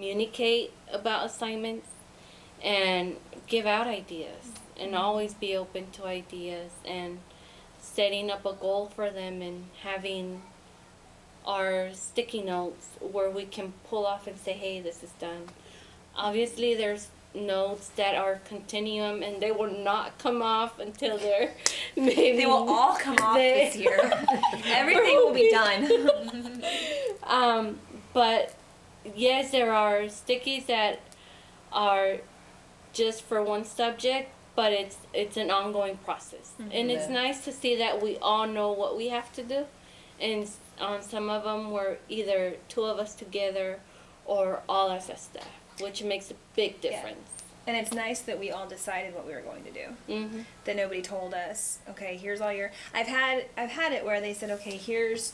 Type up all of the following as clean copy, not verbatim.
communicate about assignments and give out ideas, and always be open to ideas, and setting up a goal for them, and having our sticky notes where we can pull off and say, hey, this is done. Obviously, there's notes that are continuum, and they will not come off until they're maybe... They will all come off this year. Everything will be done. But yes, there are stickies that are just for one subject, but it's an ongoing process. And it's nice to see that we all know what we have to do. And on some of them, we're either two of us together or all us as staff, which makes a big difference. And it's nice that we all decided what we were going to do. That nobody told us, okay, here's all your... I've had it where they said, okay, here's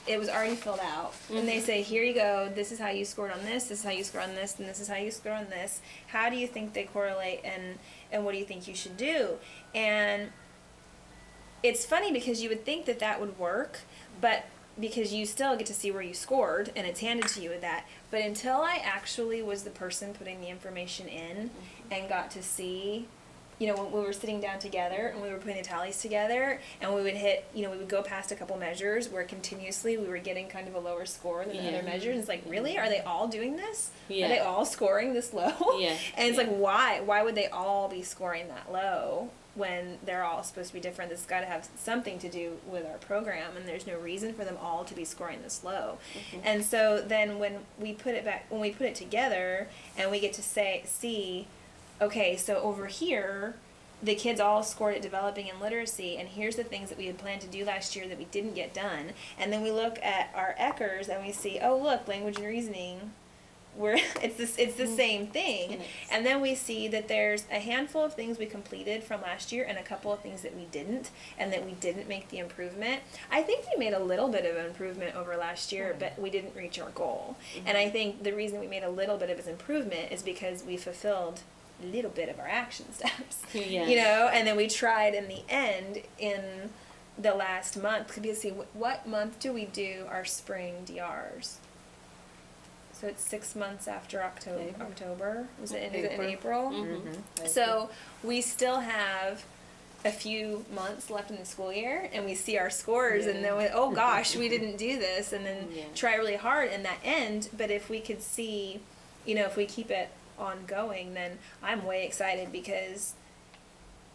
it was already filled out, and they say, here you go, this is how you scored on this is how you scored on this, and this is how you scored on this. How do you think they correlate, and what do you think you should do? And it's funny because you would think that that would work, but because you still get to see where you scored, and it's handed to you with that. But until I actually was the person putting the information in and got to see, you know, when we were sitting down together and we were putting the tallies together, and we would hit, you know, we would go past a couple measures where continuously we were getting kind of a lower score than the other measures. And it's like, really? Are they all doing this? Are they all scoring this low? And it's like, why? Why would they all be scoring that low when they're all supposed to be different? This has got to have something to do with our program, and there's no reason for them all to be scoring this low. And so then when we put it together and we get to see, okay, so over here, the kids all scored at developing and literacy, and here's the things that we had planned to do last year that we didn't get done. And then we look at our Eckers and we see, oh, look, language and reasoning, it's the same thing. And then we see that there's a handful of things we completed from last year and a couple of things that we didn't, and that we didn't make the improvement. I think we made a little bit of an improvement over last year, but we didn't reach our goal. And I think the reason we made a little bit of an improvement is because we fulfilled a little bit of our action steps, you know, and then we tried in the end in the last month, because see, what month do we do our spring DRs? So it's 6 months after October. Was it in April? So we still have a few months left in the school year, and we see our scores, and then oh gosh, we didn't do this, and then try really hard in that end. But if we could see, you know, if we keep it ongoing, then I'm way excited, because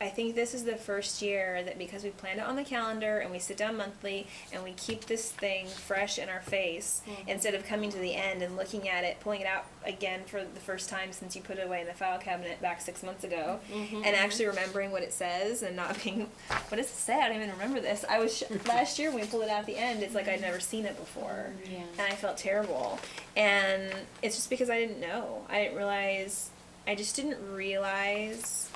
I think this is the first year that, because we planned it on the calendar and we sit down monthly and we keep this thing fresh in our face, instead of coming to the end and looking at it, pulling it out again for the first time since you put it away in the file cabinet back 6 months ago, and actually remembering what it says and not being, what does it say? I don't even remember this. I was last year when we pulled it out at the end, it's like I'd never seen it before, and I felt terrible. And it's just because I didn't know. I just didn't realize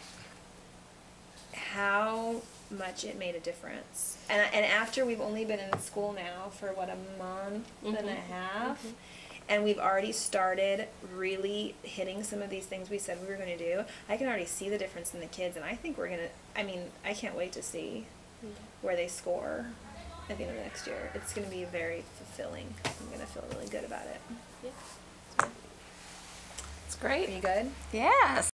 how much it made a difference. And after we've only been in school now for what, a month and a half, and we've already started really hitting some of these things we said we were going to do, I can already see the difference in the kids, and I think we're going to, I mean, I can't wait to see where they score at the end of next year. It's going to be very fulfilling. I'm going to feel really good about it. It's great. Are you good? Yes.